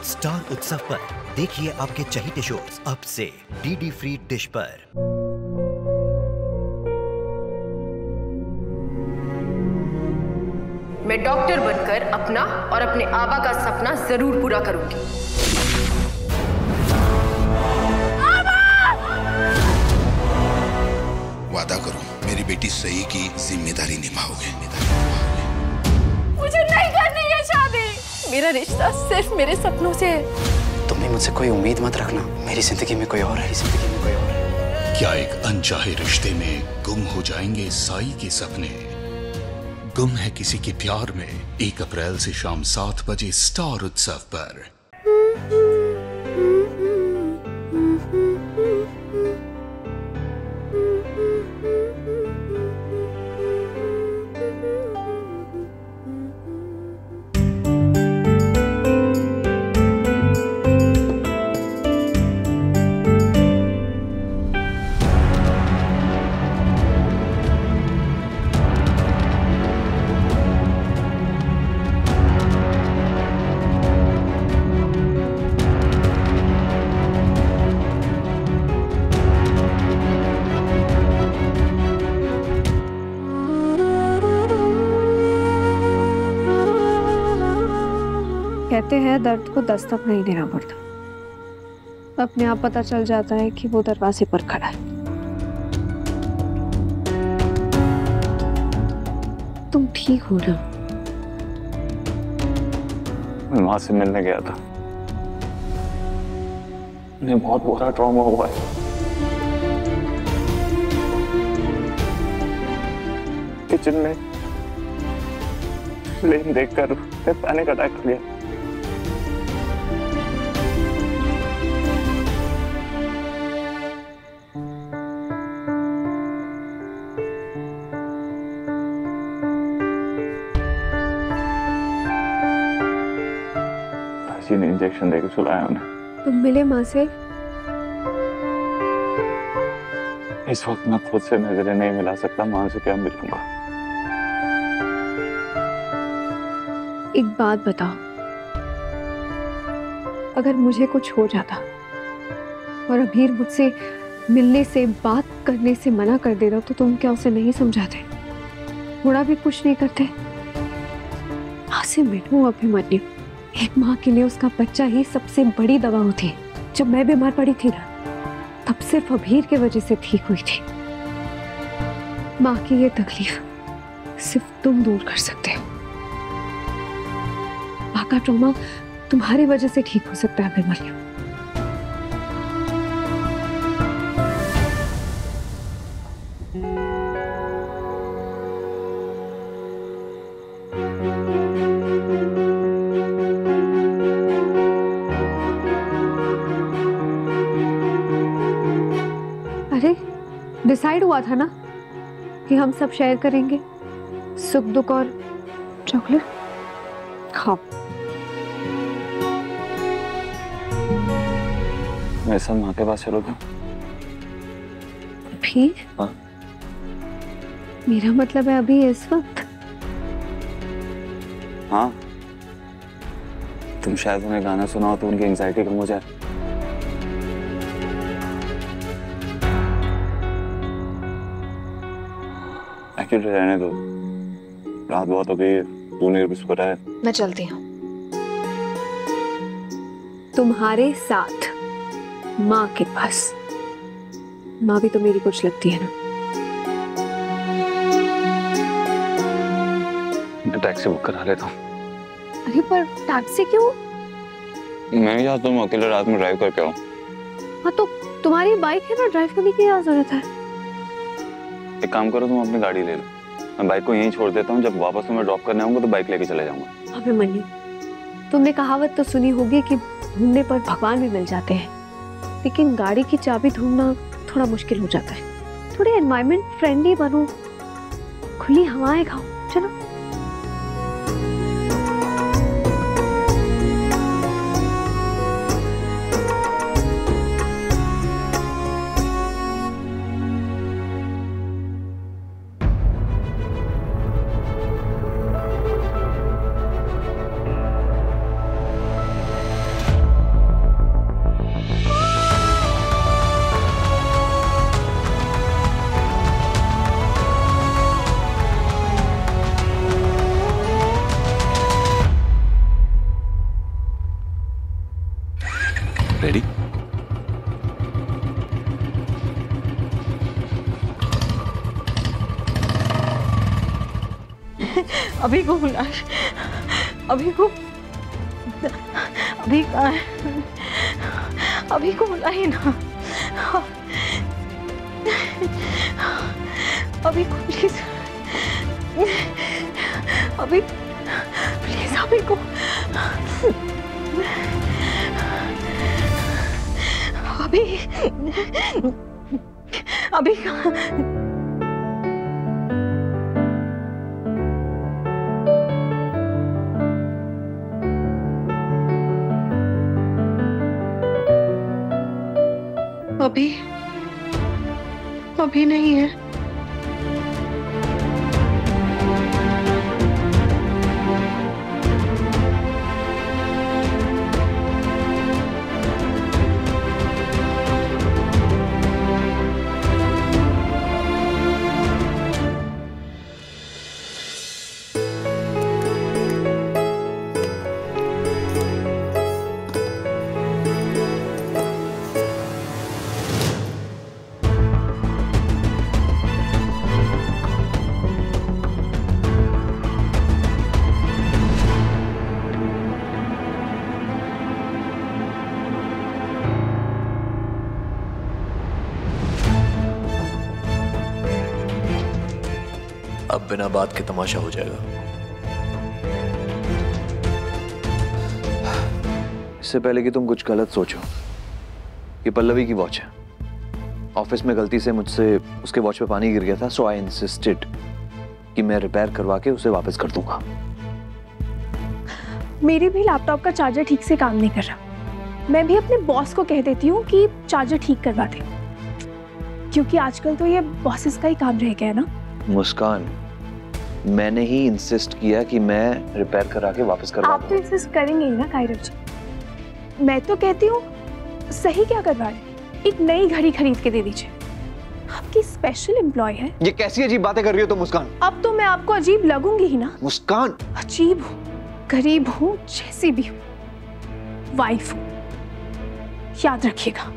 Star उत्सव पर देखिए आपके चहेते शोज अब से डीडी फ्री डिश पर। मैं डॉक्टर बनकर अपना और अपने आबा का सपना जरूर पूरा करूंगी। वादा करो मेरी बेटी सही की जिम्मेदारी निभाओगे। मुझे नहीं करनी है शादी। मेरा रिश्ता सिर्फ मेरे सपनों से है। तुम भी मुझसे कोई उम्मीद मत रखना। मेरी जिंदगी में कोई और है, जिंदगी में कोई और है। क्या एक अनचाहे रिश्ते में गुम हो जाएंगे साई के सपने? गुम है किसी के प्यार में 1 अप्रैल से शाम 7 बजे स्टार उत्सव पर। कहते हैं दर्द को दस्तक नहीं देना पड़ता, अपने आप पता चल जाता है कि वो दरवाजे पर खड़ा है। तुम ठीक हो ना? मैं माँ से मिलने गया था। उन्हें बहुत बुरा ट्रॉमा हुआ है। किचन में फ्लेम देखकर पैनिक अटैक कर लिया। ने इंजेक्शन देकर सुलाया उन्हें। तुम मिले माँ से? इस वक्त मैं खुद से नजरें नहीं मिला सकता, माँ से क्या मिलूंगा। एक बात बताओ, अगर मुझे कुछ हो जाता और अभीर मुझसे मिलने से बात करने से मना कर देता तो तुम क्या उसे नहीं समझाते? थोड़ा भी कुछ नहीं करते? माँ से मिलूं अभिमन्यु, एक माँ के लिए उसका बच्चा ही सबसे बड़ी दवा होती है। जब मैं बीमार पड़ी थी ना, तब सिर्फ अभीर की वजह से ठीक हुई थी। माँ की ये तकलीफ सिर्फ तुम दूर कर सकते हो। माँ का ट्रॉमा तुम्हारी वजह से ठीक हो सकता है अभिमन्यु। अरे डिसाइड हुआ था ना कि हम सब शेयर करेंगे सुख दुख और चॉकलेट। खाओ। मैं सब माँ के पास चलोगे? अभी? हाँ। मेरा मतलब है अभी इस वक्त? हाँ। तुम शायद उन्हें गाना सुनाओ तो उनकी एंजाइटी कम हो जाए। एक्चुअली रहने दो, रात बहुत हो गई, तू नहीं रुक रहा है। मैं चलती हूँ। तुम्हारे साथ माँ के पास। माँ भी तो मेरी कुछ लगती है ना। मैं टैक्सी बुक करा लेता हूँ। अरे पर टैक्सी क्यों? मैं नहीं चाहता तुम अकेले रात में ड्राइव करके आओ। हाँ तो तुम्हारी बाइक है ना, ड्राइव करने की क्या जरूरत है? एक काम करो, तुम अपनी गाड़ी ले लो, मैं बाइक को यहीं छोड़ देता हूँ। जब वापस तुम्हें ड्रॉप करने आऊंगा तो बाइक लेके चले जाऊंगा। अभिमन्यु, तुमने कहावत तो सुनी होगी कि ढूंढने पर भगवान भी मिल जाते हैं, लेकिन गाड़ी की चाबी ढूंढना थोड़ा मुश्किल हो जाता है। थोड़े एनवायरनमेंट फ्रेंडली बनो, खुली हवाएं खाओ। चलो। रेडी? अभी को बुला, अभी को, अभी कहाँ है? अभी को बुलाइए ना, अभी को प्लीज, अभी प्लीज, अभी को, अभी कहाँ? अभी नहीं है। अब बिना बात के तमाशा हो जाएगा। इससे पहले कि तुम कुछ गलत सोचो, ये पल्लवी की वॉच है। ऑफिस में गलती से मुझसे उसके वॉच पे पानी गिर गया था, सो आई इंसिस्टेड कि मैं रिपेयर करवा के उसे वापस कर दूंगा। मेरे भी लैपटॉप का चार्जर ठीक से काम नहीं कर रहा। मैं भी अपने बॉस को कह देती हूँ कि चार्जर ठीक करवा दे, क्योंकि आजकल तो ये बॉसेस का ही काम रह गया है ना। मुस्कान, मैंने ही इंसिस्ट किया कि मैं रिपेयर करा के वापस करवा आप तो इंसिस्ट करेंगे ही ना कायरव जी। मैं तो कहती हूँ सही क्या करवा रहे, एक नई घड़ी खरीद के दे दीजिए। आपकी स्पेशल एम्प्लॉय है। ये कैसी अजीब बातें कर रही हो तुम मुस्कान? अब तो मैं आपको अजीब लगूंगी ही ना। मुस्कान, अजीब हूँ, गरीब हूँ, जैसी भी हूँ, वाइफ हूँ, याद रखिएगा।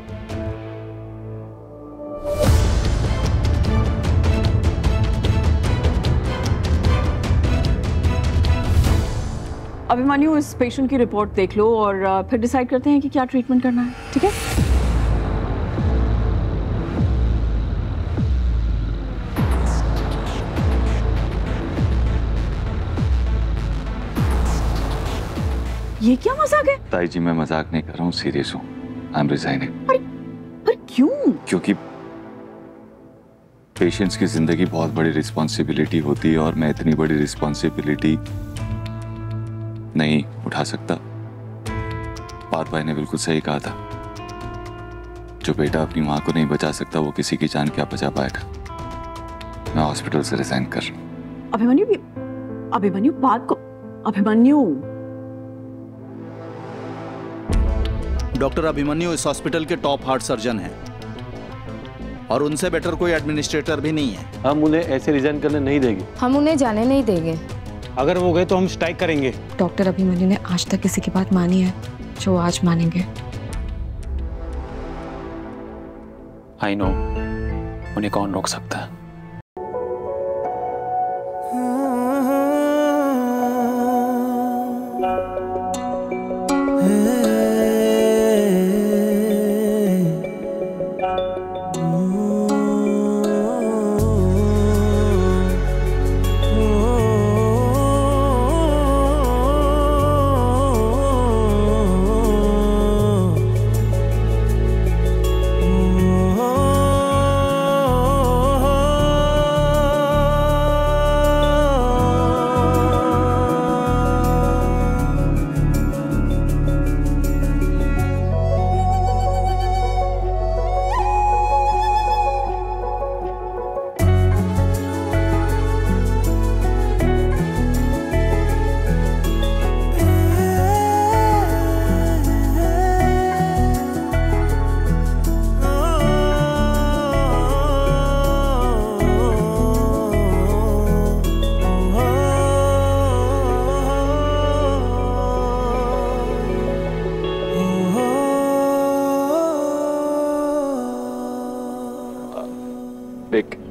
अभिमन्यु, इस पेशेंट की रिपोर्ट देख लो और फिर डिसाइड करते हैं कि क्या ट्रीटमेंट करना है, ठीक है? ये क्या मजाक है? ताई जी, मैं मजाक नहीं कर रहा हूँ, सीरियस हूँ। I am resigning. पर क्यों? क्योंकि पेशेंट्स की जिंदगी बहुत बड़ी रिस्पॉन्सिबिलिटी होती है और मैं इतनी बड़ी रिस्पॉन्सिबिलिटी नहीं उठा सकता। पार्थ भाई ने बिल्कुल सही कहा था, जो बेटा अपनी माँ को नहीं बचा सकता वो किसी की जान क्या बचा पाएगा। मैं हॉस्पिटल से रिजाइन कर रहा हूँ। अभिमन्यु बात को, अभिमन्यु। डॉक्टर अभिमन्यु इस हॉस्पिटल के टॉप हार्ट सर्जन हैं और उनसे बेटर कोई एडमिनिस्ट्रेटर भी नहीं है। हम उन्हें ऐसे रिजाइन करने नहीं देंगे। हम उन्हें जाने नहीं देंगे। अगर वो गए तो हम स्ट्राइक करेंगे। डॉक्टर अभिमन्यु ने आज तक किसी की बात मानी है जो आज मानेंगे। आई नो, उन्हें कौन रोक सकता है।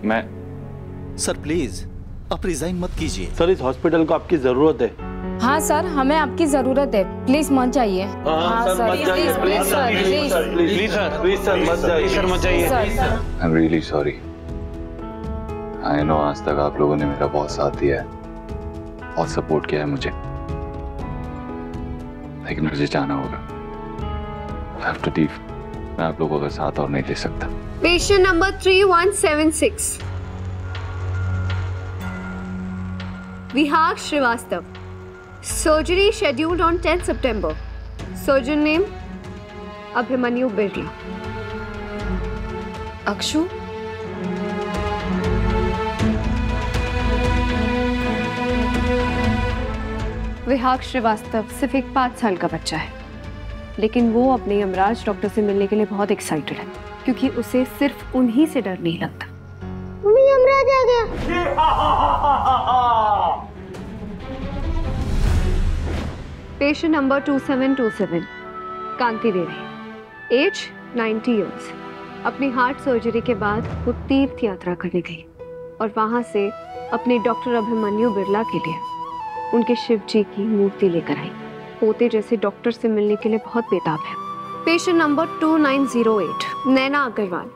मैं सर प्लीज आप रिजाइन मत कीजिए। सर इस हॉस्पिटल को आपकी जरूरत है। हाँ सर, हमें आपकी जरूरत है, प्लीज मत जाइए। हाँ सर, मत जाइए प्लीज सर, प्लीज सर मत जाइए सर, मत जाइए। I am really sorry. I know आज तक आप लोगों ने मेरा बहुत साथ दिया है, बहुत सपोर्ट किया है मुझे, लेकिन मुझे जाना होगा। I have to leave. मैं आप लोगों का साथ और नहीं दे सकता। Patient number 3176 Vihag Shrivastava, surgery scheduled on 10 September, surgeon name Abhimanyu Birla. Akshu, Vihag Shrivastava सिर्फ एक 5 साल का बच्चा है, लेकिन वो अपने यमराज डॉक्टर से मिलने के लिए बहुत एक्साइटेड है, क्योंकि उसे सिर्फ उन्हीं से डर नहीं लगता। मम्मी यमराज आ गया। पेशेंट नंबर 2727 कांति देवी, एज 90 इयर्स, अपनी हार्ट सर्जरी के बाद वो तीर्थ यात्रा करने गई और वहां से अपने डॉक्टर अभिमन्यु बिरला के लिए उनके शिव जी की मूर्ति लेकर आई। पोते जैसे डॉक्टर से मिलने के लिए बहुत बेताब है। पेशेंट नंबर 2908 नैना अग्रवाल,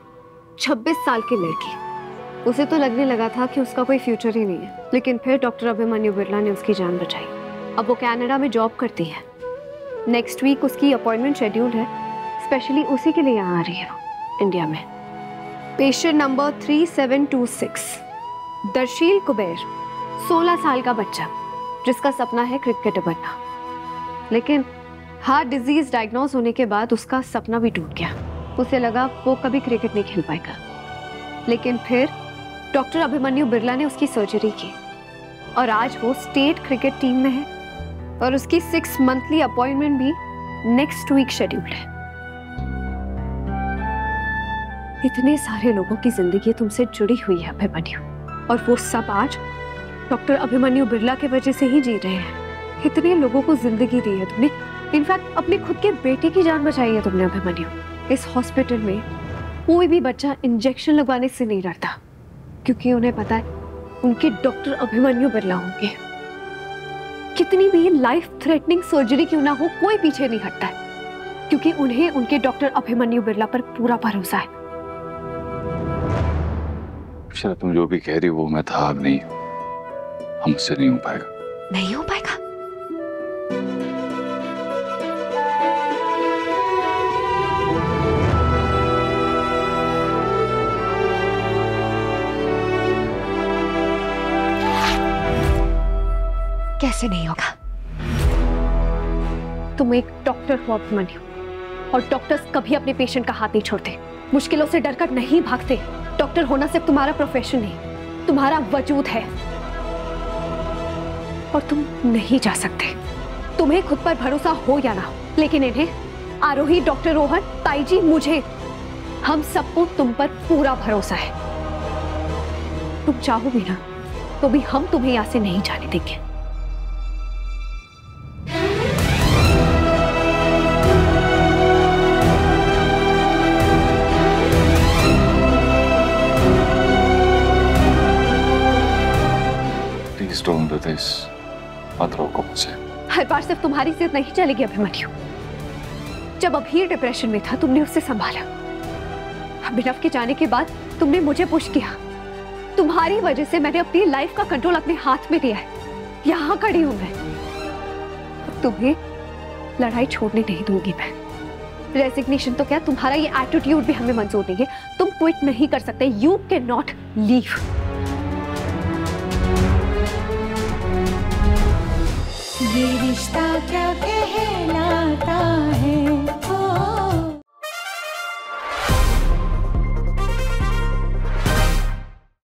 26 साल की लड़की। उसे तो लगने लगा था कि उसका कोई फ्यूचर ही नहीं है, लेकिन फिर डॉक्टर अभिमन्यु बिरला ने उसकी जान बचाई। अब वो कनाडा में जॉब करती है। नेक्स्ट वीक उसकी अपॉइंटमेंट शेड्यूल है, स्पेशली उसी के लिए यहाँ आ रही है इंडिया में। पेशेंट नंबर 3726 दर्शील कुबेर, 16 साल का बच्चा जिसका सपना है क्रिकेटर बनना, लेकिन हार्ट डिजीज डायग्नोज होने के बाद उसका सपना भी टूट गया। उसे लगा वो कभी क्रिकेट नहीं खेल पाएगा, लेकिन फिर डॉक्टर अभिमन्यु बिरला ने उसकी सर्जरी की और आज वो स्टेट क्रिकेट टीम में है और उसकी 6 मंथली अपॉइंटमेंट भी नेक्स्ट वीक शेड्यूल्ड है। इतने सारे लोगों की जिंदगी तुमसे जुड़ी हुई है अभिमन्यु, और वो सब आज डॉक्टर अभिमन्यु बिरला की वजह से ही जी रहे हैं। इतने लोगों को जिंदगी दी है तुमने, इनफैक्ट अपने खुद के बेटे की जान बचाई है तुमने अभिमन्यु। इस हॉस्पिटल में कोई भी बच्चा इंजेक्शन लगवाने से नहीं डरता, क्योंकि उन्हें पता है उनके डॉक्टर अभिमन्यु बिरला होंगे। कितनी भी लाइफ थ्रेटनिंग सर्जरी क्यों ना हो, कोई पीछे नहीं हटता है, क्योंकि उन्हें उनके डॉक्टर अभिमन्यु बिरला पर पूरा भरोसा है। शायद तुम जो भी कह रही हो वो मैं था अब नहीं, हमसे नहीं हो पाएगा। नहीं हो पाएगा? कैसे नहीं होगा? तुम एक डॉक्टर हो अभिमन्यु, और डॉक्टर्स कभी अपने पेशेंट का हाथ नहीं छोड़ते, मुश्किलों से डरकर नहीं भागते। डॉक्टर होना सिर्फ तुम्हारा प्रोफेशन नहीं, तुम्हारा वजूद है, और तुम नहीं जा सकते। तुम्हें खुद पर भरोसा हो या ना हो, लेकिन इन्हें, आरोही, डॉक्टर रोहन, ताई जी, मुझे, हम सबको तुम पर पूरा भरोसा है। तुम चाहो भी ना तो भी हम तुम्हें यहां से नहीं जाने देंगे। Don't do this. मत रोको मुझे। हर बार सिर्फ तुम्हारी जिद नहीं चलेगी अभिमन्यु। जब अभीर डिप्रेशन में था तुमने उससे संभाला, अभिनव के जाने के बाद तुमने मुझे पुश किया। तुम्हारी वजह से मैंने अपनी लाइफ का कंट्रोल अपने हाथ में लिया है। यहाँ खड़ी हूं मैं। तुम्हें लड़ाई छोड़ने नहीं दूंगी मैं। रेजिग्नेशन तो क्या, तुम्हारा ये एटीट्यूड भी हमें मंजूर नहीं है। तुम क्विट नहीं कर सकते। You can not leave. ये रिश्ता क्या